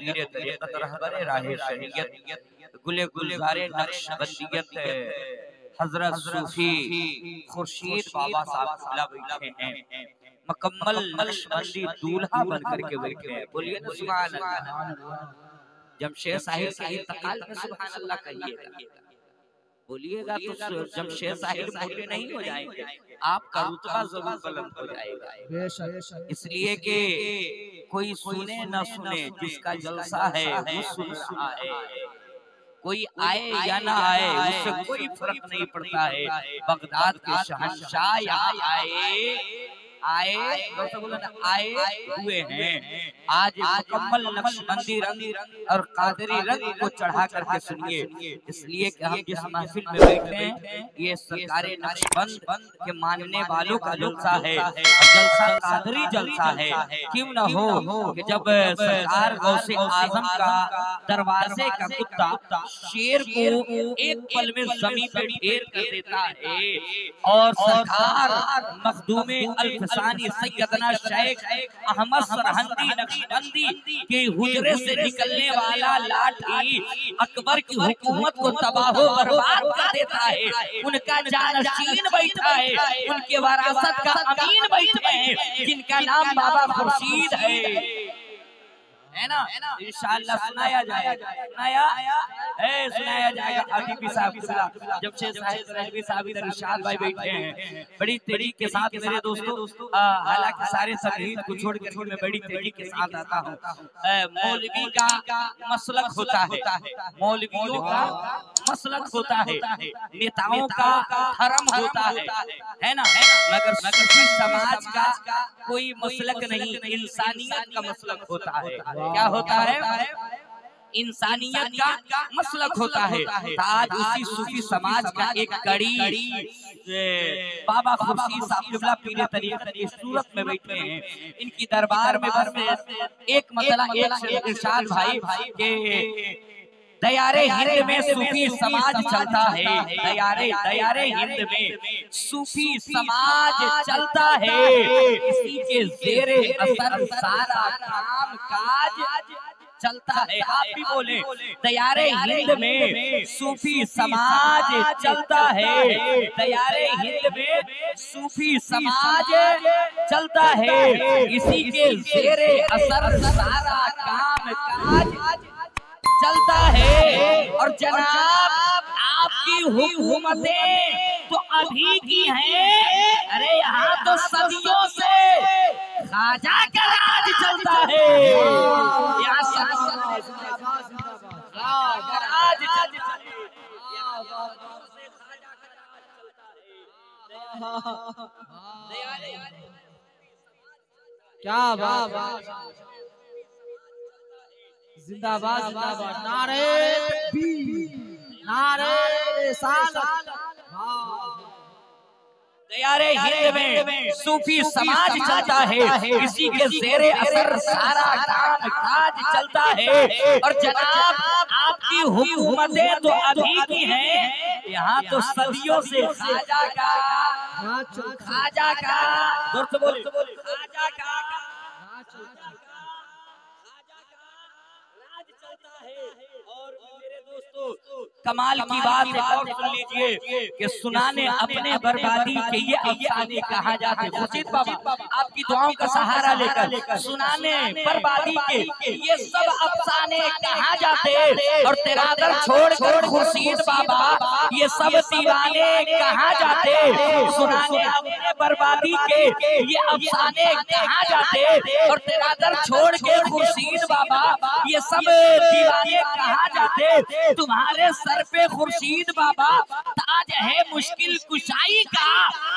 मुदीर तरीक़त रहबर राहे शरीयत गुले गुलजारे नक्शबंदियत हजरत सूफी खुर्शीद बाबा साहब क़िबला बैठे हैं, मुकम्मल नक्शबंदी दूल्हा बन करके बैठे हैं। बोलिए ना सुभान अल्लाह। जमशेद साहिब के इंतकाल में सुभान अल्लाह कहिएगा, बोलिएगा तो जमशेद साहिब मोटे नहीं हो जाएंगे, आपका रुतबा जरूर बुलंद हो जाएगा। इसलिए कि कोई सुने न सुने, जिसका जलसा है वो सुन रहा है, कोई आए या ना आए उससे कोई फर्क नहीं पड़ता है। बगदाद के शहंशाह यहाँ आए हुए हैं। आज मुकम्मल नक्शबंदी रंग और कादरी रंग को चढ़ा करके सुनिए, इसलिए कि हम जिस महफिल में बैठे हैं ये सरकारे नक्शबंद के मानने वालों का जलसा है, जलसा कादरी जलसा है। क्यों न हो कि जब सरकार गौसे आजम का दरवाजे का कुत्ता शेर को एक पल में जमीन पे ढेर कर देता है और सरकार मखदूमे अल्फसानी सैयदना शेख अहमद सरहंदी नक्शबंदी के हुजरे से निकलने वाला लाठी अकबर की हुकूमत को तबाह बर्बाद कर देता है, उनका जानशीन बैठा है, उनके वरासत का अमीन बैठे हैं, जिनका नाम बाबा खुर्शीद है ना। इंशाअल्लाह सुनाया जाएगा, सुनाया जाएगा। अभी भी साहब जब से साहिब साहब इधर इरशाद भाई बैठे हैं, बड़ी तेजी के साथ मेरे दोस्तों, हालांकि सारे तकलीफ को छोड़ कर मैं बड़ी तेजी के साथ आता हूँ। मौलवी का मसलक होता है, मौलवियों का मसलक होता है, नेताओं का धर्म होता है ना, मगर सूफी समाज का कोई मसलक नहीं, इंसानियत का मसलक होता है। क्या होता है? इंसानियत का मसलक होता है। आज उसी सूफी समाज का एक कड़ी बाबा खुर्शीद साहब क़िबला पीरे तरीक़त की सूरत में बैठे हैं। इनकी दरबार में बस एक मसला एक इरशाद भाई के दयारे हिंद में सूफी समाज चलता है, दयारे हिंद में सूफी समाज चलता है, इसी के ज़ेरे असर सारा काम काज चलता है। आप भी बोले दयारे हिंद में सूफी समाज चलता है, दयारे हिंद में सूफी समाज चलता है, इसी के ज़ेरे असर सारा काम काज चलता है। और जनाब आपकी हुकूमतें तो अभी की हैं, अरे यहाँ तो सदियों से ख्वाजा का राज चलता है, यहाँ राज क्या बात, जिंदाबाद जिंदाबाद, नारे तकबीर, नारे रिसालत। दयारे हिंद में सूफी समाज चलता है, इसी के ज़ेरे असर सारा काम काज चलता है। और जनाब आपकी हुकूमतें तो अभी की हैं, यहाँ तो सदियों से ख्वाजा का दोस्त बोले ख्वाजा का राज चलता है। और मेरे दोस्तों कमाल की बात है, और सुन लीजिए कि सुनाने अपने बर्बादी के ये अफसाने कहा जाते। खुर्शीद बाबा आपकी दुआओं का सहारा लेकर सुनाने बर्बादी के ये सब अफसाने कहा जाते, और तेरा दर छोड़कर खुर्शीद बाबा ये सब दीवाने कहा जाते। सुनाने अपने बर्बादी के ये अफसाने कहा जाते, और तेरा दर छोड़ के खुर्शीद बाबा ये सब दीवाने कहा जाते। तुम्हारे सर पे खुर्शीद बाबा ताज है मुश्किल कुशाई का,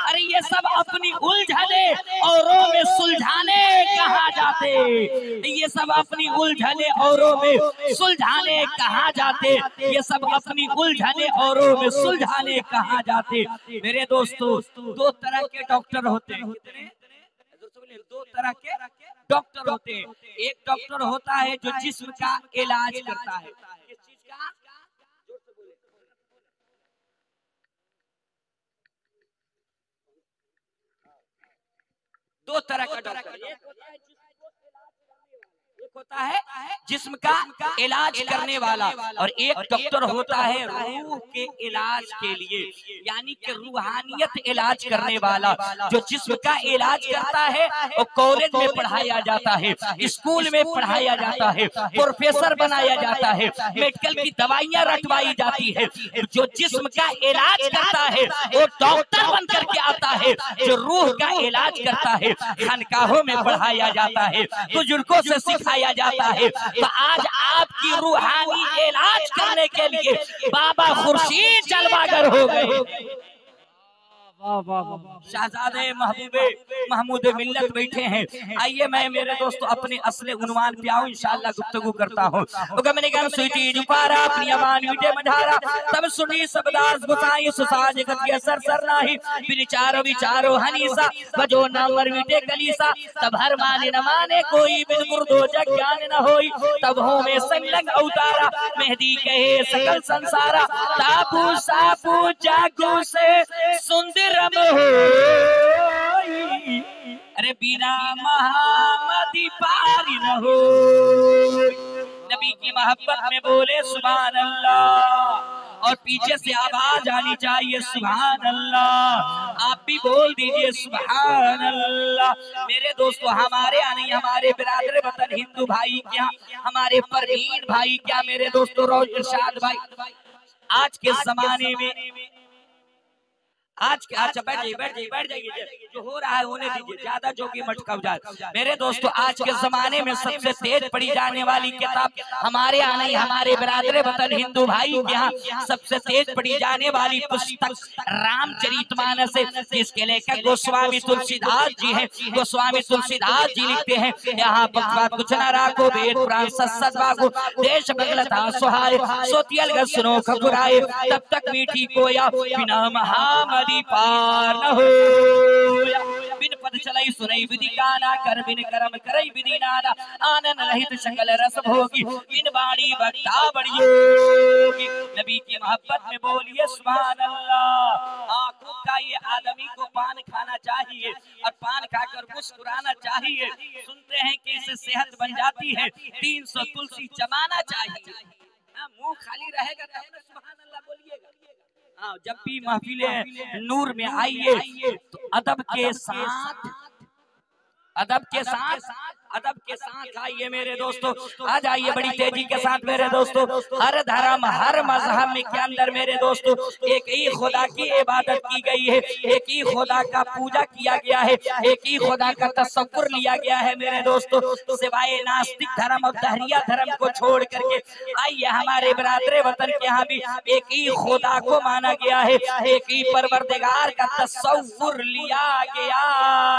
अरे ये सब अपनी उलझने औरों में सुलझाने कहा जाते, ये सब अपनी उलझने औरों में सुलझाने कहा जाते, ये सब अपनी उलझने औरों में सुलझाने कहा जाते। मेरे दोस्तों दो तरह के डॉक्टर होते हैं, दो तरह के डॉक्टर होते हैं। एक डॉक्टर होता है जो जिस्म का इलाज करता है, किस चीज का? दो तरह का डॉक्टर, एक होता है जिस्म को इलाज करने वाला, एक होता है जिस्म का इलाज करने वाला, और एक डॉक्टर होता है रूह के इलाज के लिए, यानी कि रूहानियत इलाज करने वाला। जो जिस्म का इलाज करता है वो कॉलेज में पढ़ाया जाता है, स्कूल में पढ़ाया जाता है, प्रोफेसर बनाया जाता है, मेडिकल की दवाइयां रटवाई जाती है। जो जिस्म का इलाज करता है वो डॉक्टर बन करके आता है। जो रूह का इलाज करता है खानकाहों में पढ़ाया जाता है, बुजुर्गों से सिखाया जाता है। तो आज आपकी रूहानी इलाज करने के लिए बाबा खुर्शीद जलवागर हो गए। शहजादे महबूबे महमूद मिल्लत बैठे हैं। आइए मैं मेरे दोस्तों अपने असले उन्वान पे आऊं, इंशाअल्लाह गुफ्तगू करता हूं। गमने गम सुईटी जुपारा अपनी अमान मीठे मझारा, तब सुनी सबदास गुसाई सुसाज गति असर सर नाही, विचारो विचारो हनीसा बजो नामर मीठे कलीसा, तब हर माने न माने कोई बिन मुर्दो जग ज्ञान न होई, तब हो में संलंग अवतारा मेहदी कहे सकल संसारा, तापू सापू जागू से सुंदर अरे बिना महामदी पारी न हो। नबी की मोहब्बत में बोले सुभान अल्लाह, और पीछे से आवाज आनी चाहिए सुभान अल्लाह। आप भी बोल दीजिए सुभान अल्लाह। मेरे दोस्तों हमारे यहाँ नहीं, हमारे बिरादर वतन हिंदू भाई क्या, हमारे परवीन भाई क्या, मेरे दोस्तों रोज इरशाद भाई, आज के जमाने में आज के अच्छा बैठ जाइए, जो हो रहा है होने दीजिए, ज्यादा जोगी मत कब जाए। मेरे दोस्तों आज के जमाने में सबसे तेज पढ़ी जाने वाली किताब हमारे यहाँ नहीं, हमारे बिरादर वतन हिंदू भाई के यहाँ सबसे तेज पढ़ी जाने वाली पुस्तक रामचरितमानस है, जिसके लेखक गोस्वामी तुलसीदास जी हैं। गोस्वामी तुलसीदास जी लिखते हैं, यहाँ बकवाद कुछ न राखो, वेद पुराण सत बागो, देश बगलता सुहाए, सोतियल ग सुनो खबुराए, तब तक मीठी कोया बिना महामदी पार न हो। बिन पद चलाई सुनई विधि गाना, कर बिन करम करई विधि नाना, आनंद रहित शकल रस भोगी, बिन बाणी बक्ता बड़ियोगी। नबी की मोहब्बत में बोलिए सुभान अल्लाह। आंखों का ये आदमी को पान खाना चाहिए और पान खाकर मुस्कुराना चाहिए। सुनते हैं कि इससे सेहत बन जाती है, 300 तुलसी जमाना चाहिए। मुंह खाली रहेगा तब तो सुभान अल्लाह बोलिएगा। जब भी महफिले नूर में आइए तो अदब के साथ आइए मेरे दोस्तों, आ जाइए बड़ी तेजी के साथ मेरे दोस्तों। हर धर्म हर मजहब में के अंदर मेरे दोस्तों एक ही खुदा की इबादत की गई है, एक ही खुदा का पूजा किया गया है, एक ही खुदा का तसव्वुर लिया गया है मेरे दोस्तों। सिवाय नास्तिक धर्म और दहरिया धर्म को छोड़ करके आइए हमारे बिरादरे वतन के यहाँ भी एक ही खुदा को माना गया है, एक ही परवरदिगार का तसव्वुर लिया गया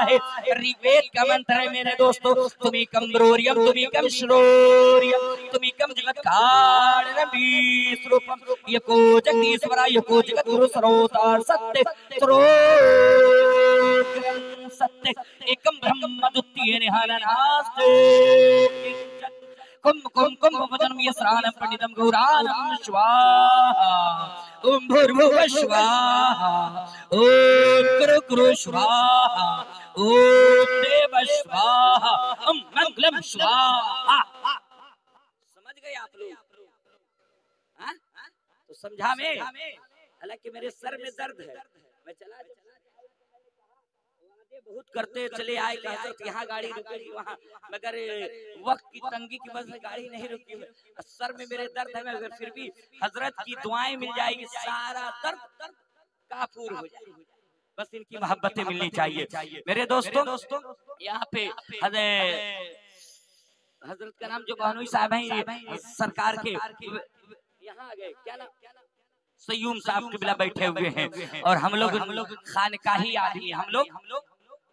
है। ऋग्वेद का मंत्र है मेरे दोस्तों, तुम्ही कम ब्रोरियम तुम्ही कम श्रोरियम तुम्ही कम जगत कारणम विश्रूपम, यको जगदीश्वरा यको जगत गुरु सरोतार सत्य स्रोत सत्य एकम ब्रह्म द्वितीय निहारनास्ते, कुम कुम कुम भजनम यस्राणम पंडितम गौरानम स्वाहा, ओम भूर्भुवः स्वाहा, ओम कुरु कुरु स्वाहा, ओम देव स्वाहा, ओम मंगलम स्वाहा। समझ गए आप लोग? तो समझा में, हालांकि मेरे सर में दर्द है, मैं चला बहुत करते चले आए कि यहाँ गाड़ी रुकेगी वहाँ, मगर वक्त की तंगी की वजह से गाड़ी नहीं रुकी। सर में मेरे दर्द है, मगर फिर भी हजरत की दुआएं मिल जाएगी, सारा दर्द काफूर हो जाएगा। बस इनकी मोहब्बतें मिलनी चाहिए मेरे दोस्तों। यहाँ पे हजरत का नाम जो बहनोई साहब हैं सरकार के, यहाँ आ गए, क्या नाम सयूम साहब किबला बैठे हुए हैं, और हम लोग खानकाही आदमी, हम लोग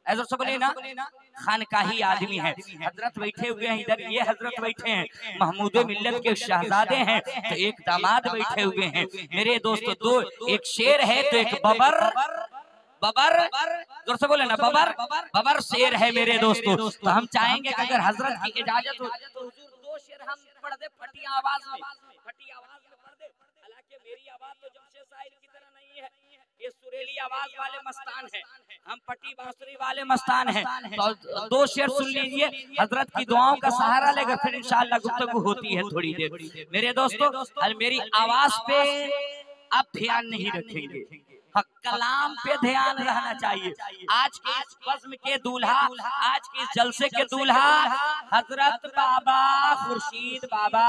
ऐसा सब बोले ना, खानकाही आदमी है। हजरत बैठे हुए हैं इधर, ये हजरत बैठे हैं महमूद मिल्लत के शहजादे हैं, तो एक दामाद बैठे हुए हैं मेरे दोस्तों। दो, एक शेर है तो एक बबर जोर से बोले ना, बबर शेर है मेरे दोस्तों। तो हम चाहेंगे कि अगर हजरत की इजाजत हो तो दो शेर हम पढ़ दे फटी आवाज में पढ़ दे। हालांकि मेरी आवाज तो जमशेद साहिल की तरह नहीं है ये सुरीली आवाज वाले मस्तान हैं, हम पट्टी बांसुरी वाले मस्तान हैं। तो दो शेर सुन लीजिए, हजरत की दुआओं का सहारा लेकर फिर इंशाअल्लाह गुफ्तगू होती है थोड़ी देर। मेरे दोस्तों, मेरी आवाज पे आप ध्यान नहीं रखेंगे, कलाम पे ध्यान रहना चाहिए। आज के इस बज़्म के दूल्हा, आज के इस जलसे के दूल्हा हजरत बाबा खुर्शीद बाबा,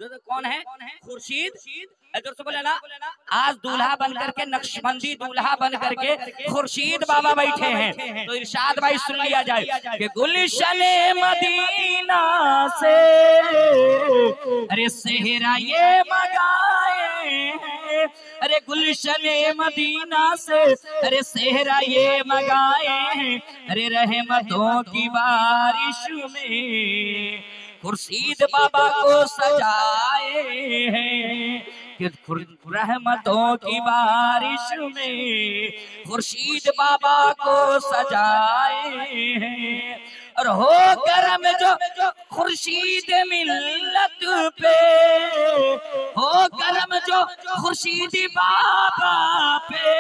कौन है? खुर्शीद, इधर से बोले ना, आज दूल्हा बन करके, नक्शबंदी दूल्हा बन करके खुर्शीद बाबा बैठे हैं। तो इरशाद भाई सुन लिया जाए कि गुलशने मदीना से अरे सेहरा ये मगाए, अरे गुलशने मदीना से अरे सेहरा ये मगाए, अरे रहमतों की बारिश में खुर्शीद बाबा को सजाए हैं, कि रहमतों की बारिश में खुर्शीद बाबा को सजाए हैं। और हो करम जो खुर्शीद मिल्लत पे, हो करम जो खुर्शीद बाबा पे,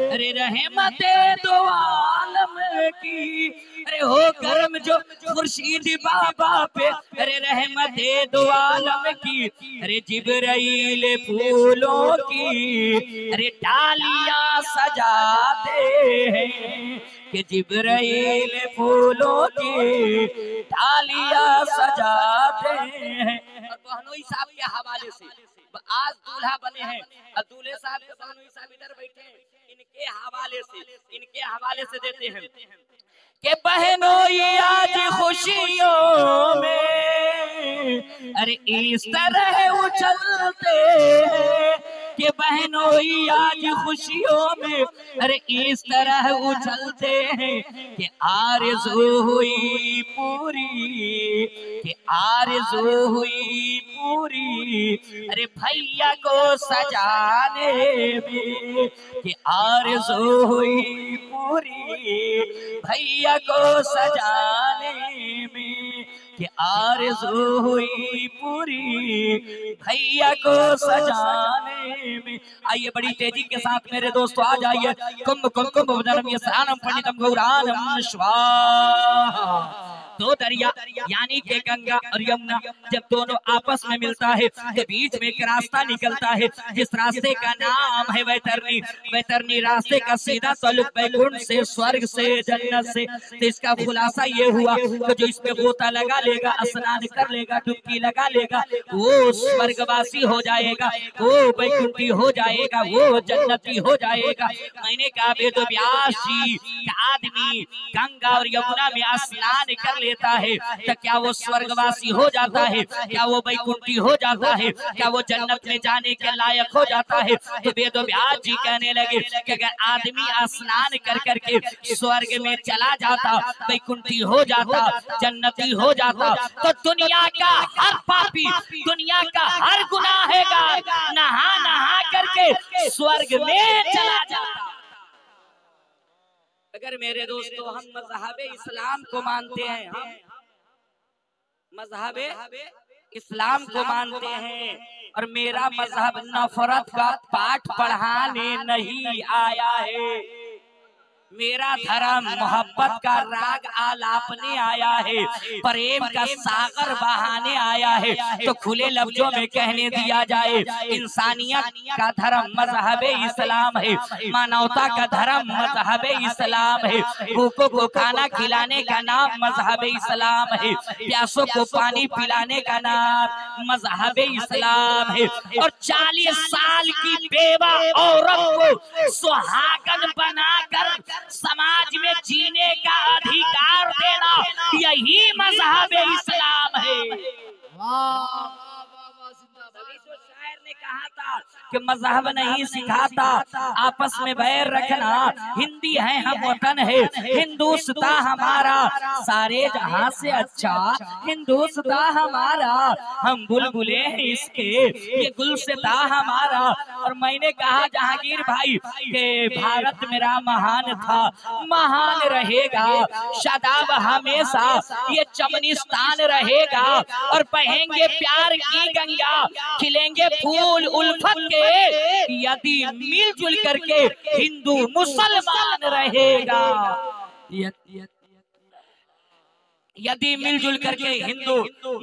अरे रहमते दो आलम की, अरे हो करम जो खुर्शीद बाबा पे, अरे रहमते दो आलम की, अरे जिब्राइल फूलों की अरे डालियां सजाते हैं, कि जिब्राइल फूलों की डालियां सजाते हैं। और बहनोई साहब के हवाले से आज दूल्हा बने हैं, दूल्हे साहब के बहनोई साहब इधर बैठे हैं, इनके हवाले से देते हैं कि बहनोई आज खुशियों में अरे इस तरह उछलते हैं, कि बहनोई आज खुशियों में अरे इस तरह उछलते हैं, कि आरज़ू हुई पूरी, कि आरज़ू हुई पूरी, अरे भैया को सजाने में, कि आरज़ू हुई पूरी भैया को सजाने में, कि आरज़ू हुई पूरी भैया को सजाने में। आइए बड़ी तेजी के साथ मेरे दोस्तों आ जाइए। कुंभ कुंभ कुंभ स्नानम पंडितम गौरानम स्वाहा। दो दरिया यानी के गंगा और यमुना जब दोनों आपस में मिलता है तो बीच में एक रास्ता निकलता है, जिस रास्ते का नाम है वैतरनी। वैतरनी रास्ते का सीधा ताल्लुक बैकुंठ से, स्वर्ग से, जन्नत से। तो इसका खुलासा ये हुआ कि जो इसमें गोता लगा लेगा, स्नान कर लेगा, डुबकी लगा लेगा, वो स्वर्गवासी हो जाएगा, वो बैकुंठी हो जाएगा, वो जन्नती हो जाएगा। मैंने कहा वेद व्यास जी, आदमी गंगा और यमुना में स्नान कर लेता है तो क्या वो स्वर्गवासी हो जाता है? क्या वो बैकुंठी हो जाता है? क्या वो जन्नत में जाने के लायक हो जाता है? तो वेद व्यास जी कहने लगे कि अगर आदमी स्नान कर करके स्वर्ग में चला जाता, बैकुंठी हो जाता, जन्नती हो जाता, तो दुनिया का हर पापी, दुनिया का हर गुनाहगार नहा नहा करके स्वर्ग में चला जाता। अगर मेरे दोस्तों हम मज़हबे इस्लाम को मानते हैं, हम मज़हबे इस्लाम को मानते हैं, और मेरा मज़हब नफरत का पाठ पढ़ाने नहीं आया है, मेरा धर्म मोहब्बत का राग आलापने आया है, प्रेम का सागर बहाने आया है। तो खुले लफ्जों में कहने दिया जाए, इंसानियत का धर्म मज़हबे इस्लाम है, मानवता का धर्म मज़हबे इस्लाम है, भूखों को खाना खिलाने का नाम मज़हबे इस्लाम है, प्यासों को पानी पिलाने का नाम मज़हबे इस्लाम है, और 40 साल की बेवा औरत को सुहागन बनाकर समाज में जीने का अधिकार देना, यही मज़हब इस्लाम है। शायर ने कहा था कि मज़हब नहीं सिखाता आपस में बैर रखना, हिंदी है हम वतन है, हिंदुस्तान हमारा सारे जहां से अच्छा, हिंदुस्तान हमारा हम बुलबुले हैं इसके, ये गुलसिता हमारा। और मैंने कहा जहांगीर भाई के भारत मेरा महान था, महान रहेगा शादाब हमेशा, ये चमनिस्तान रहेगा, और बहेंगे प्यार की गंगा, खिलेंगे फूल उल्फत के, यदि मिलजुल करके हिंदू मुसलमान रहेगा, यदि मिलजुल करके हिंदू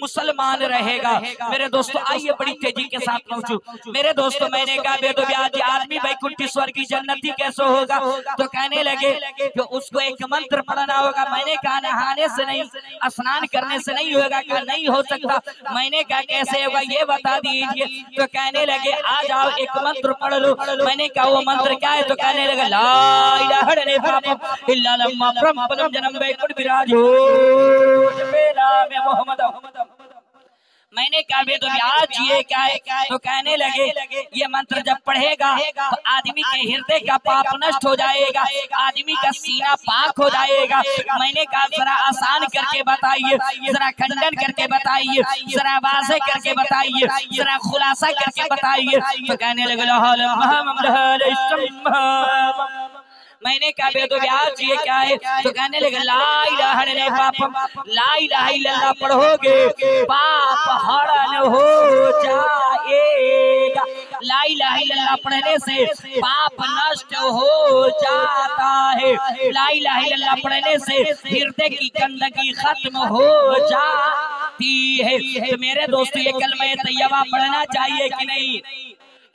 मुसलमान रहेगा। मेरे दोस्तों आइए बड़ी तेजी के साथ पहुंचू। मेरे दोस्तों मैंने कहा बेदोब्याज आदमी वैकुंठेश्वर की जन्नती कैसे होगा, तो कहने लगे कि उसको एक मंत्र पढ़ना होगा। मैंने कहा नहाने से नहीं, स्नान करने से नहीं होगा। कहा नहीं हो सकता। मैंने कहा कैसे होगा ये बता दीजिए। तो कहने लगे आ जाओ एक मंत्र पढ़ लो। मैंने कहा वो मंत्र क्या है, तो कहने लगे ला इलाहा इल्लल्लाह परम जन्म वैकुंठ विराजो में मोहम्मद। मैंने कहा बेदोब्याज ये क्या है, तो कहने लगे ये मंत्र जब पढ़ेगा तो आदमी के हृदय का पाप नष्ट हो जाएगा, आदमी का सीना पाक हो जाएगा। मैंने कहा जरा आसान करके बताइए, जरा खंडन करके बताइए, जरा वाज़े करके बताइए, जरा खुलासा करके बताइए। तो कहने लगे मैंने कहा बेदोब्याज ये क्या है, तो कहने लगे ला इलाहा इल्लल्लाह पढ़ोगे पाप हरण हो जाएगा। ला इलाहा इल्लल्लाह पढ़ने से पाप नष्ट हो जाता है। ला इलाहा इल्लल्लाह पढ़ने से हृदय की गंदगी खत्म हो जाती है। तो मेरे दोस्तों ये कलमा तैयबा पढ़ना चाहिए कि नहीं?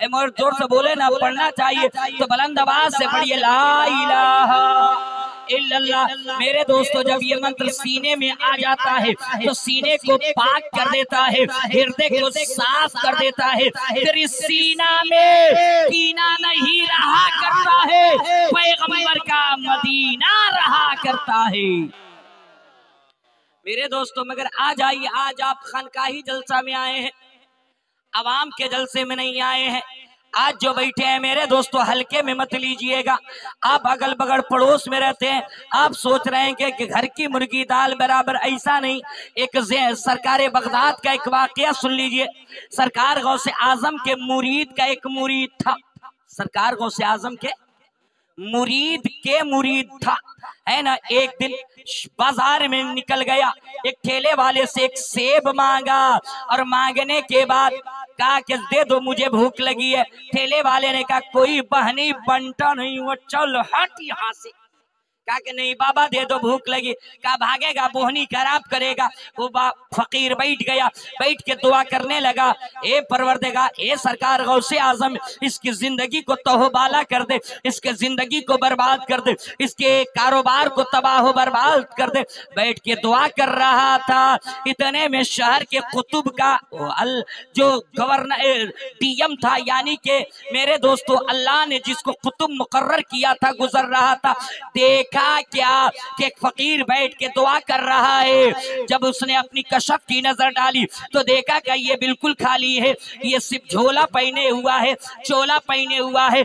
मोर जोर से बोले ना, पढ़ना चाहिए। तो बुलंद आवाज से पढ़िए ला इलाहा इल्लल्लाह। मेरे दोस्तों जब ये मंत्र सीने में आ जाता है तो सीने को पाक कर देता है, हृदय को साफ कर देता है। फिर इस सीना में कीना नहीं रहा करता है, पैगंबर का मदीना रहा करता है। मेरे दोस्तों मगर आज आइए, आज आप खानकाही जलसा में आए हैं, आवाम के जलसे में नहीं आए हैं। आज जो बैठे हैं मेरे दोस्तों हल्के में मत लीजिएगा। आप अगल बगल पड़ोस में रहते हैं, आप सोच रहे हैं कि घर की मुर्गी दाल बराबर, ऐसा नहीं। एक सरकार बगदाद का एक वाकया सुन लीजिए। सरकार गौसे आजम के मुरीद का एक मुरीद था, सरकार गौसे आजम के मुरीद था, है ना। एक दिन बाजार में निकल गया, एक ठेले वाले से एक सेब मांगा और मांगने के बाद कहा कि दे दो मुझे भूख लगी है। ठेले वाले ने कहा कोई बहनी बंटा नहीं, वो चल हट यहाँ से। कहा कि नहीं बाबा दे दो भूख लगी। कहा भागेगा बोहनी खराब करेगा। वो फकीर बैठ गया, बैठ के दुआ करने लगा, ए परवरदिगार, ए सरकार गौसे आजम, इसकी जिंदगी को तौबाला कर दे, इसके जिंदगी को बर्बाद कर दे, इसके कारोबार को तबाह बर्बाद कर दे। बैठ के दुआ कर रहा था। इतने में शहर के कुतुब का जो गवर्नर डीएम था, यानी के मेरे दोस्तों अल्लाह ने जिसको कुतुब मुकर्रर किया था, गुजर रहा था। देखा क्या कि एक फकीर बैठ के दुआ कर रहा है। जब उसने अपनी कशफ की नजर डाली तो देखा कि ये बिल्कुल खाली है, ये सिर्फ झोला पहने हुआ है, चोला पहने हुआ है,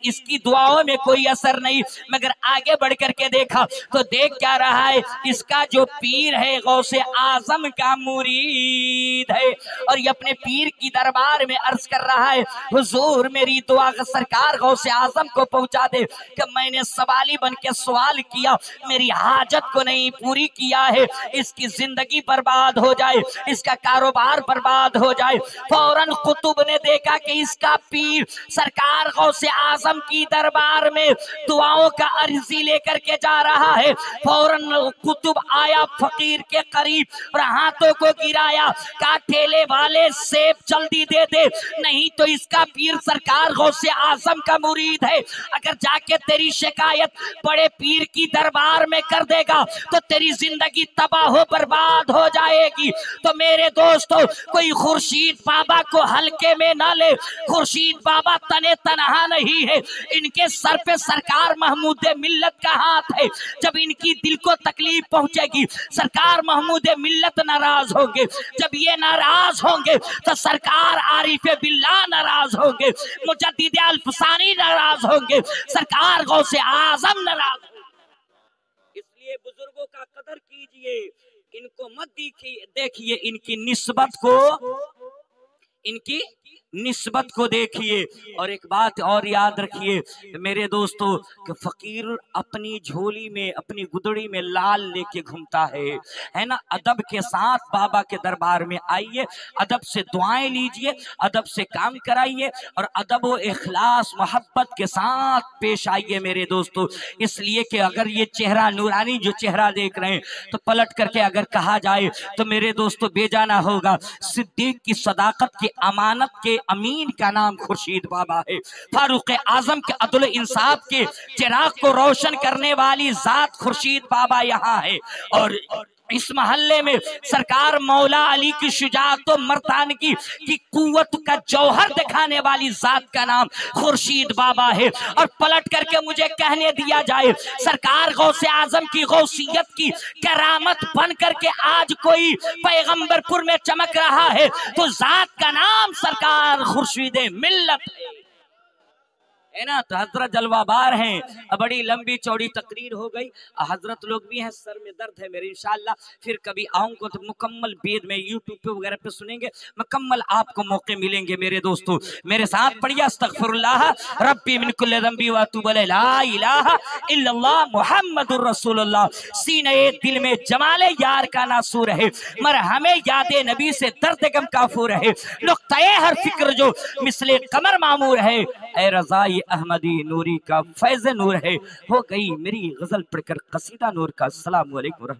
इसकी दुआओं में कोई असर नहीं। मगर आगे बढ़ करके देखा तो देख क्या रहा है, इसका जो पीर है गौसे आजम का मुरीद है, और ये अपने पीर की दरबार में अर्ज कर रहा है, हुजूर मेरी दुआ सरकार गौसे आजम को पहुंचा दे कि मैंने सवाली बन के सवाल किया, मेरी हाजत को नहीं पूरी किया है, इसकी जिंदगी बर्बाद हो जाए, इसका कारोबार बर्बाद हो जाए। फौरन कुतुब ने देखा कि इसका पीर सरकार गौसे आजम की दरबार में दुआओं का अर्जी लेकर के जा रहा है। फौरन कुतुब आया फकीर के करीब और हाथों को गिराया, का ठेले वाले सेब जल्दी दे दे, नहीं तो इसका पीर सरकार गौसे आजम का मुरीद है, अगर जाके तेरी शिकायत बड़े पीर की दरबार में कर देगा तो तेरी जिंदगी तबाह बर्बाद हो जाएगी। तो मेरे दोस्तों कोई खुर्शीद बाबा को हल्के में ना ले, खुर्शीद बाबा तने तनहा नहीं है, इनके सर पे सरकार महमूद मिल्लत का हाथ है। जब इनकी दिल को तकलीफ पहुंचेगी सरकार महमूद मिल्लत नाराज होंगे, जब ये नाराज होंगे तो सरकार आरिफ बिल्लाह नाराज होंगे, मुजद्दिद अल्फसानी नाराज होंगे, सरकार गौसे आजम नाराज। इसलिए बुजुर्गों का कदर कीजिए, इनको मत देखिए, इनकी निस्बत को, इनकी निस्बत को देखिए। और एक बात और याद रखिए मेरे दोस्तों कि फकीर अपनी झोली में, अपनी गुदड़ी में लाल लेके घूमता है ना। अदब के साथ बाबा के दरबार में आइए, अदब से दुआएं लीजिए, अदब से काम कराइए और अदब व इखलास मोहब्बत के साथ पेश आइए मेरे दोस्तों। इसलिए कि अगर ये चेहरा नूरानी जो चेहरा देख रहे हैं तो पलट करके अगर कहा जाए तो मेरे दोस्तों बेजाना होगा, सिद्दीक की सदाकत की अमानत के अमीन का नाम खुर्शीद बाबा है। फारूक आजम के अदल इंसाफ के चिराग को रोशन करने वाली जात खुर्शीद बाबा यहाँ है। और इस महल्ले में सरकार मौला अली की शुजाअत व मर्दानगी की कुव्वत का जौहर दिखाने वाली जात का नाम खुर्शीद बाबा है। और पलट करके मुझे कहने दिया जाए सरकार गौसे आजम की गौसियत की करामत बन करके आज कोई पैगंबरपुर में चमक रहा है तो जात का नाम सरकार खुर्शीद मिल्लत है ना। तो हजरत जलवाबार हैं। बड़ी लंबी चौड़ी तकरीर हो गई, हजरत लोग भी हैं, सर में दर्द है मेरे। इंशाल्लाह फिर कभी आऊंगा तो मुकम्मल बेद में यूट्यूब पे वगैरह पे सुनेंगे, मुकम्मल आपको मौके मिलेंगे मेरे दोस्तों। मेरे साथ पढ़िए अस्तगफिरुल्लाह रब्बी मिन कुल्लि ज़ंबी व अतूबु इलैहि, ला इलाहा इल्लल्लाह मुहम्मदुर रसूलुल्लाह। सीने दिल में जमाले यार का नासूर है, मर हमें यादे नबी से दर्द गम काफूर है। नुक्ते हर फिक्र जो मिसले कमर मामूर है, ए रज़ाई अहमदी नूरी का फैज़ नूर है। हो गई मेरी गजल पढ़कर कसीदा नूर का। अस्सलामु अलैकुम।